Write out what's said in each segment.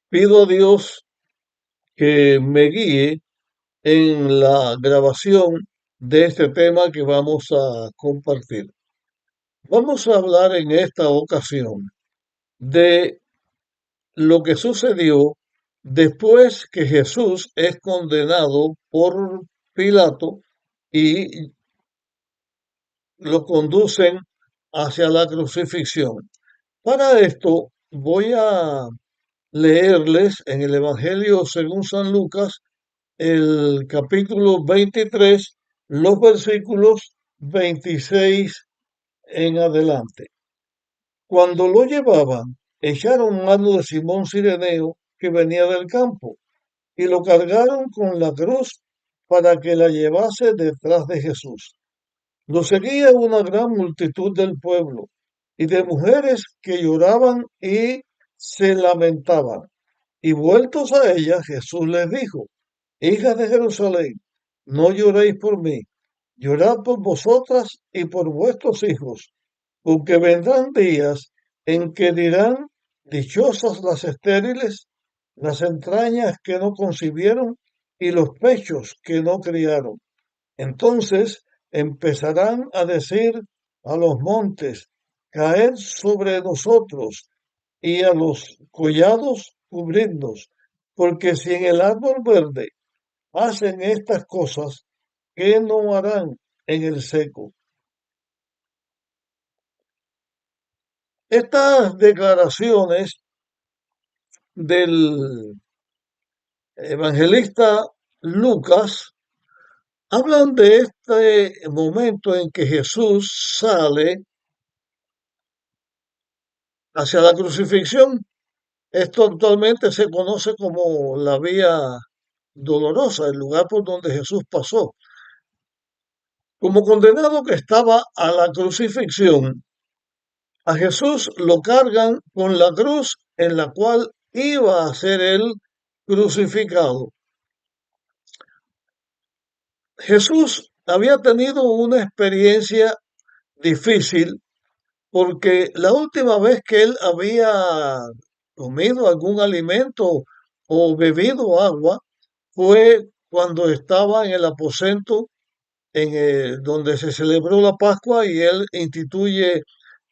Pido a Dios que me guíe en la grabación de este tema que vamos a compartir. Vamos a hablar en esta ocasión de lo que sucedió después que Jesús es condenado por Pilato y lo conducen hacia la crucifixión. Para esto voy a leerles en el Evangelio según San Lucas el capítulo 23, los versículos 26 en adelante. Cuando lo llevaban, echaron mano de Simón Cireneo, que venía del campo, y lo cargaron con la cruz para que la llevase detrás de Jesús. Lo seguía una gran multitud del pueblo y de mujeres que lloraban y se lamentaban. Y vueltos a ella, Jesús les dijo: Hijas de Jerusalén, no lloréis por mí, llorad por vosotras y por vuestros hijos, porque vendrán días en que dirán: dichosas las estériles, las entrañas que no concibieron y los pechos que no criaron. Entonces empezarán a decir a los montes: caed sobre nosotros, y a los collados cubridnos, porque si en el árbol verde hacen estas cosas, ¿qué no harán en el seco? Estas declaraciones del evangelista Lucas hablan de este momento en que Jesús sale hacia la crucifixión. Esto actualmente se conoce como la vía dolorosa, el lugar por donde Jesús pasó. Como condenado que estaba a la crucifixión, a Jesús lo cargan con la cruz en la cual iba a ser él crucificado. Jesús había tenido una experiencia difícil porque la última vez que él había comido algún alimento o bebido agua fue cuando estaba en el aposento donde se celebró la Pascua y él instituye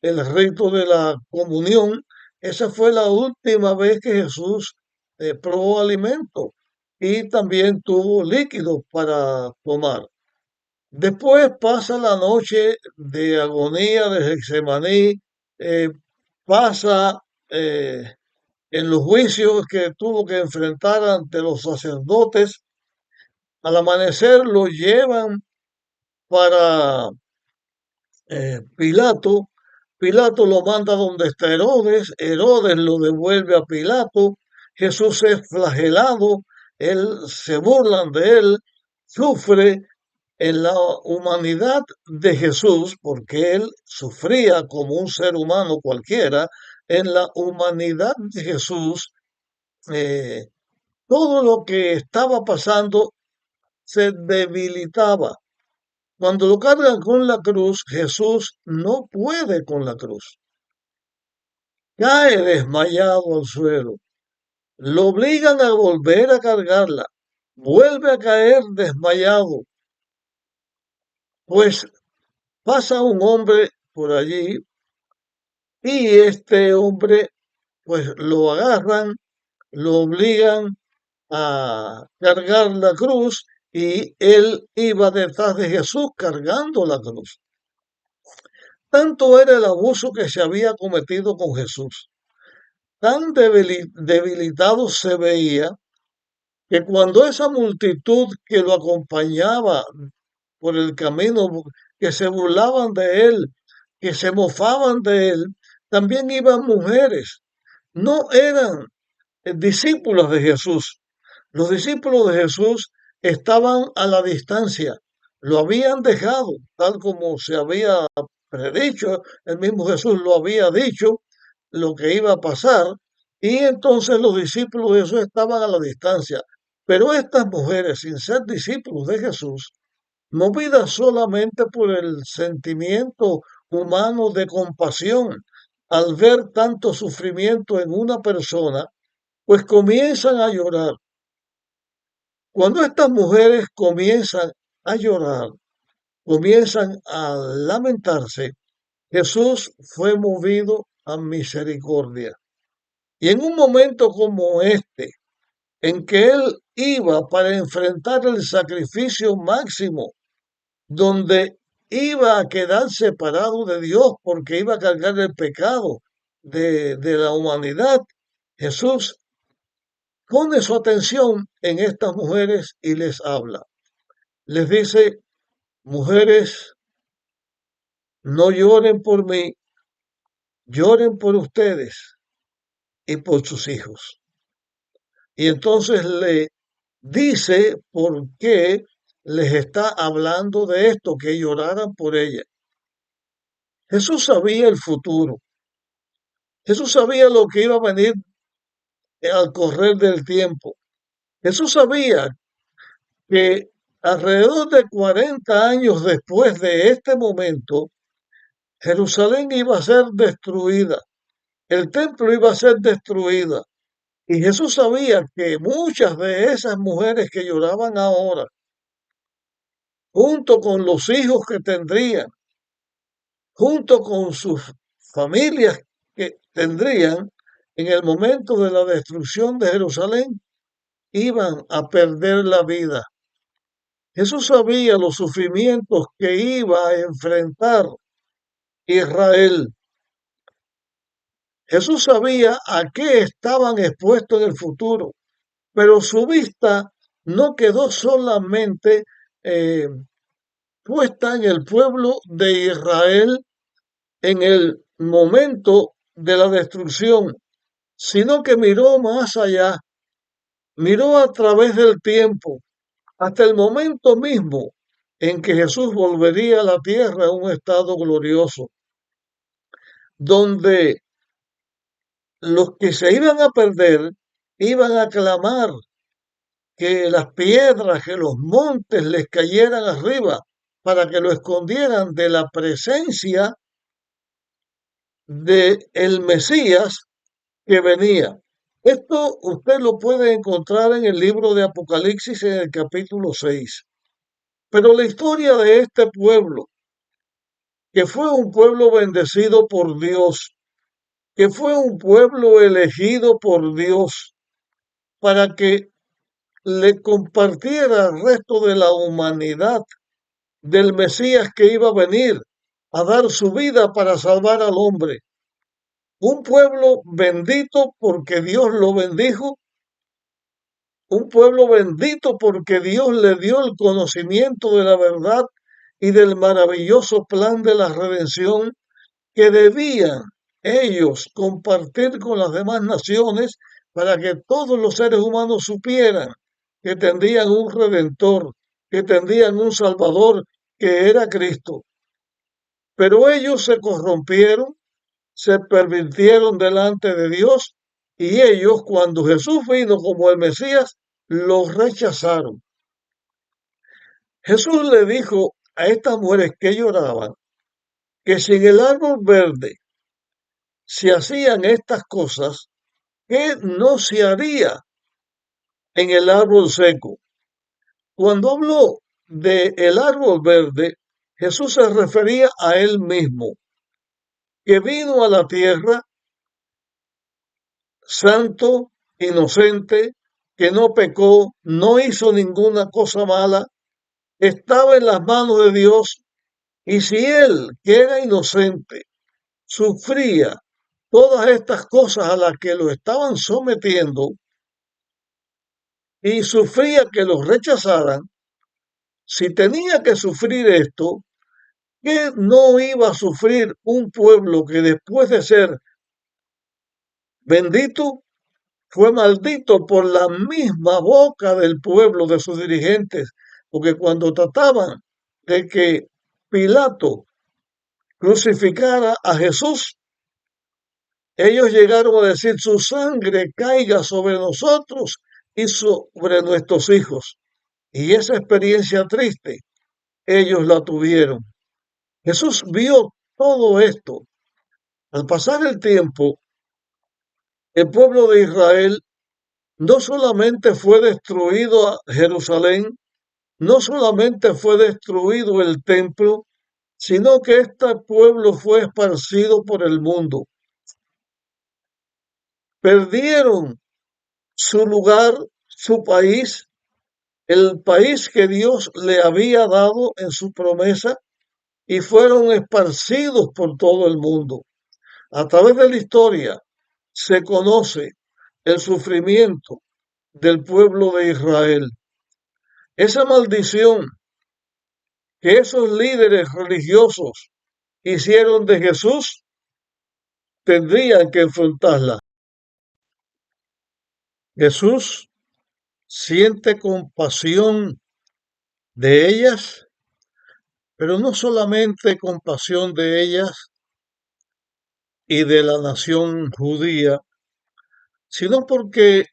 el rito de la comunión. Esa fue la última vez que Jesús probó alimento y también tuvo líquido para tomar. Después pasa la noche de agonía de Getsemaní, eh, pasa en los juicios que tuvo que enfrentar ante los sacerdotes. Al amanecer lo llevan para Pilato. Pilato lo manda donde está Herodes. Herodes lo devuelve a Pilato. Jesús es flagelado. Él se burlan de él. Sufre en la humanidad de Jesús, porque él sufría como un ser humano cualquiera. En la humanidad de Jesús, eh, todo lo que estaba pasando se debilitaba. Cuando lo cargan con la cruz, Jesús no puede con la cruz. Cae desmayado al suelo. Lo obligan a volver a cargarla. Vuelve a caer desmayado. Pues pasa un hombre por allí y este hombre pues lo agarran, lo obligan a cargar la cruz y él iba detrás de Jesús cargando la cruz. Tanto era el abuso que se había cometido con Jesús, tan debilitado se veía, que cuando esa multitud que lo acompañaba por el camino, que se burlaban de él, que se mofaban de él, también iban mujeres. No eran discípulos de Jesús. Los discípulos de Jesús estaban a la distancia, lo habían dejado, tal como se había predicho, el mismo Jesús lo había dicho, lo que iba a pasar, y entonces los discípulos de Jesús estaban a la distancia. Pero estas mujeres, sin ser discípulos de Jesús, movidas solamente por el sentimiento humano de compasión, al ver tanto sufrimiento en una persona, pues comienzan a llorar. Cuando estas mujeres comienzan a llorar, comienzan a lamentarse, Jesús fue movido a misericordia. Y en un momento como este, en que él iba para enfrentar el sacrificio máximo, donde iba a quedar separado de Dios porque iba a cargar el pecado de la humanidad, Jesús pone su atención en estas mujeres y les habla. Les dice, mujeres, no lloren por mí, lloren por ustedes y por sus hijos. Y entonces le dice por qué les está hablando de esto, que lloraran por ella. Jesús sabía el futuro. Jesús sabía lo que iba a venir al correr del tiempo. Jesús sabía que alrededor de 40 años después de este momento, Jerusalén iba a ser destruida, el templo iba a ser destruida. Y Jesús sabía que muchas de esas mujeres que lloraban ahora, junto con los hijos que tendrían, junto con sus familias que tendrían, en el momento de la destrucción de Jerusalén, iban a perder la vida. Jesús sabía los sufrimientos que iba a enfrentar Israel. Jesús sabía a qué estaban expuestos en el futuro, pero su vista no quedó solamente eh, puesta en el pueblo de Israel en el momento de la destrucción, sino que miró más allá, miró a través del tiempo, hasta el momento mismo en que Jesús volvería a la tierra a un estado glorioso, donde los que se iban a perder iban a clamar que las piedras, que los montes les cayeran arriba para que lo escondieran de la presencia de el Mesías que venía. Esto usted lo puede encontrar en el libro de Apocalipsis en el capítulo 6. Pero la historia de este pueblo, que fue un pueblo bendecido por Dios, que fue un pueblo elegido por Dios para que le compartiera al resto de la humanidad del Mesías que iba a venir a dar su vida para salvar al hombre. Un pueblo bendito porque Dios lo bendijo, un pueblo bendito porque Dios le dio el conocimiento de la verdad y del maravilloso plan de la redención que debían ellos compartir con las demás naciones para que todos los seres humanos supieran que tendrían un redentor, que tendrían un salvador, que era Cristo. Pero ellos se corrompieron, se pervirtieron delante de Dios y ellos, cuando Jesús vino como el Mesías, lo rechazaron. Jesús le dijo a estas mujeres que lloraban que si en el árbol verde se hacían estas cosas, ¿qué no se haría en el árbol seco? Cuando habló de el árbol verde, Jesús se refería a él mismo, que vino a la tierra santo, inocente, que no pecó, no hizo ninguna cosa mala, estaba en las manos de Dios, y si él, que era inocente, sufría todas estas cosas a las que lo estaban sometiendo y sufría que los rechazaran, si tenía que sufrir esto, ¿qué no iba a sufrir un pueblo que después de ser bendito fue maldito por la misma boca del pueblo, de sus dirigentes? Porque cuando trataban de que Pilato crucificara a Jesús, ellos llegaron a decir, su sangre caiga sobre nosotros y sobre nuestros hijos. Y esa experiencia triste, ellos la tuvieron. Jesús vio todo esto. Al pasar el tiempo, el pueblo de Israel No solamente fue destruido Jerusalén, no solamente fue destruido el templo, sino que este pueblo fue esparcido por el mundo. Perdieron su lugar, su país, el país que Dios le había dado en su promesa, y fueron esparcidos por todo el mundo. A través de la historia se conoce el sufrimiento del pueblo de Israel. Esa maldición que esos líderes religiosos hicieron de Jesús, tendrían que enfrentarla. Jesús siente compasión de ellas, pero no solamente compasión de ellas y de la nación judía, sino porque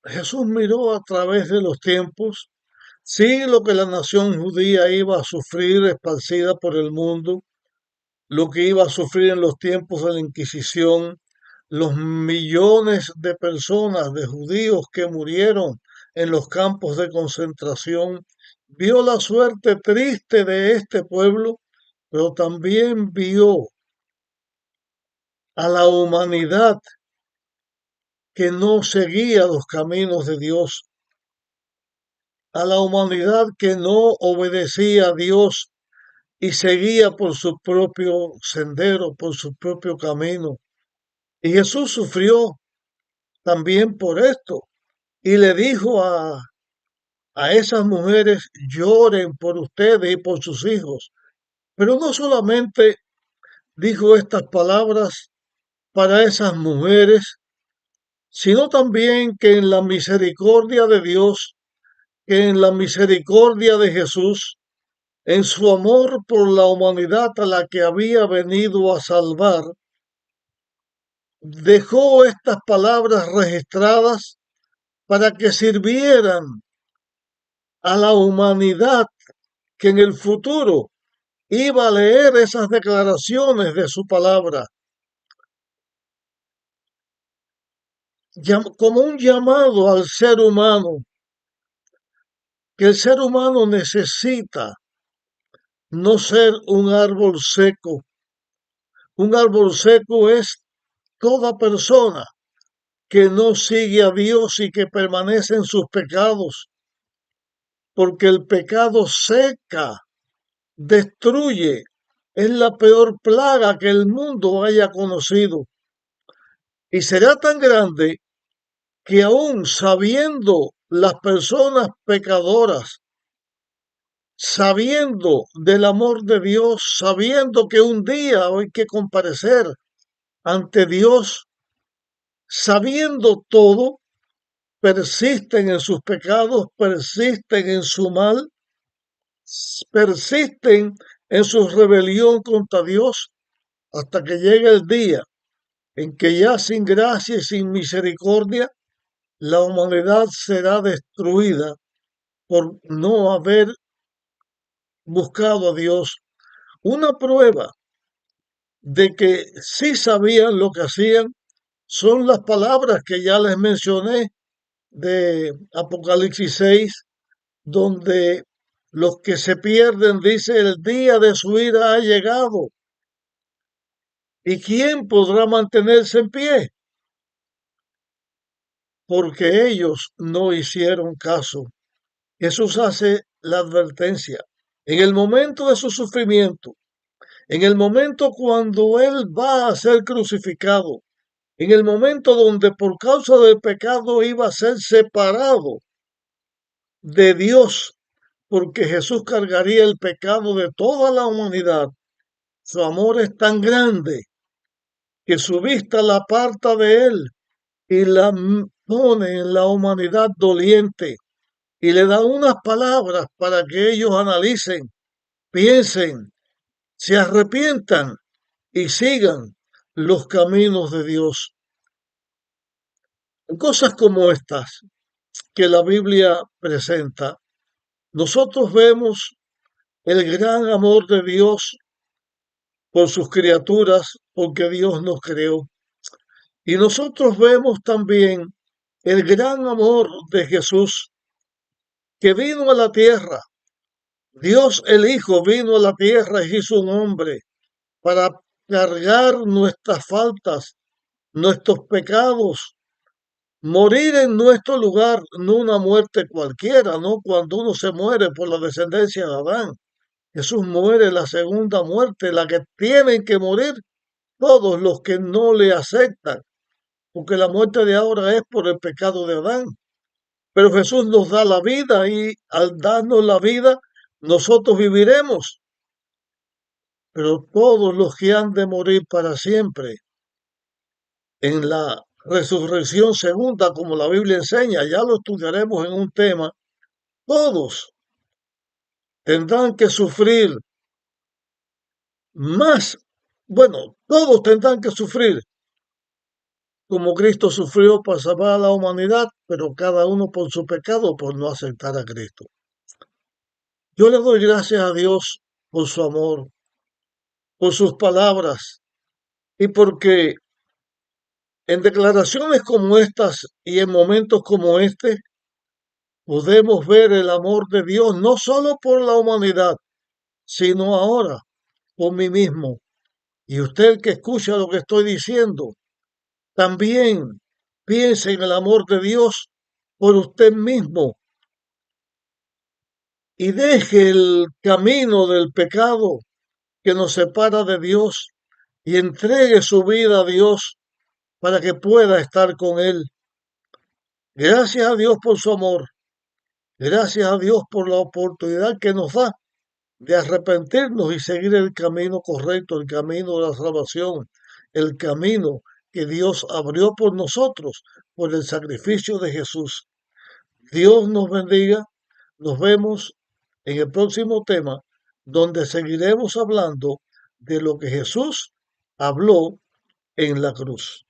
Jesús miró a través de los tiempos, sí, lo que la nación judía iba a sufrir esparcida por el mundo, lo que iba a sufrir en los tiempos de la Inquisición, los millones de personas, de judíos que murieron en los campos de concentración, vio la suerte triste de este pueblo, pero también vio a la humanidad que no seguía los caminos de Dios, a la humanidad que no obedecía a Dios y seguía por su propio sendero, por su propio camino. Y Jesús sufrió también por esto y le dijo a esas mujeres, lloren por ustedes y por sus hijos. Pero no solamente dijo estas palabras para esas mujeres, sino también que en la misericordia de Dios, que en la misericordia de Jesús, en su amor por la humanidad a la que había venido a salvar, dejó estas palabras registradas para que sirvieran a la humanidad que en el futuro iba a leer esas declaraciones de su palabra, como un llamado al ser humano, que el ser humano necesita no ser un árbol seco. Un árbol seco es toda persona que no sigue a Dios y que permanece en sus pecados, porque el pecado seca, destruye, es la peor plaga que el mundo haya conocido. Y será tan grande que aún sabiendo las personas pecadoras, sabiendo del amor de Dios, sabiendo que un día hay que comparecer ante Dios, sabiendo todo, persisten en sus pecados, persisten en su mal, persisten en su rebelión contra Dios, hasta que llegue el día en que ya sin gracia y sin misericordia, la humanidad será destruida por no haber buscado a Dios. Una prueba de que sí sabían lo que hacían son las palabras que ya les mencioné de Apocalipsis 6, donde los que se pierden, dice, el día de su ira ha llegado. ¿Y quién podrá mantenerse en pie? Porque ellos no hicieron caso. Jesús hace la advertencia. En el momento de su sufrimiento, en el momento cuando Él va a ser crucificado, en el momento donde por causa del pecado iba a ser separado de Dios, porque Jesús cargaría el pecado de toda la humanidad. Su amor es tan grande que su vista la aparta de Él y la pone en la humanidad doliente y le da unas palabras para que ellos analicen, piensen, se arrepientan y sigan los caminos de Dios. Cosas como estas que la Biblia presenta, nosotros vemos el gran amor de Dios por sus criaturas, porque Dios nos creó. Y nosotros vemos también el gran amor de Jesús que vino a la tierra. Dios el Hijo vino a la tierra y se hizo un hombre para cargar nuestras faltas, nuestros pecados, morir en nuestro lugar, no una muerte cualquiera, ¿no? Cuando uno se muere por la descendencia de Adán. Jesús muere la segunda muerte, la que tienen que morir todos los que no le aceptan, porque la muerte de ahora es por el pecado de Adán. Pero Jesús nos da la vida y al darnos la vida, nosotros viviremos. Pero todos los que han de morir para siempre en la resurrección segunda, como la Biblia enseña, ya lo estudiaremos en un tema, todos tendrán que sufrir más, bueno, todos tendrán que sufrir como Cristo sufrió para salvar a la humanidad, pero cada uno por su pecado, por no aceptar a Cristo. Yo le doy gracias a Dios por su amor, por sus palabras y porque en declaraciones como estas y en momentos como este podemos ver el amor de Dios no solo por la humanidad, sino ahora por mí mismo. Y usted que escucha lo que estoy diciendo, también piense en el amor de Dios por usted mismo y deje el camino del pecado que nos separa de Dios y entregue su vida a Dios para que pueda estar con Él. Gracias a Dios por su amor. Gracias a Dios por la oportunidad que nos da de arrepentirnos y seguir el camino correcto, el camino de la salvación, el camino que Dios abrió por nosotros, por el sacrificio de Jesús. Dios nos bendiga. Nos vemos en el próximo tema, donde seguiremos hablando de lo que Jesús habló en la cruz.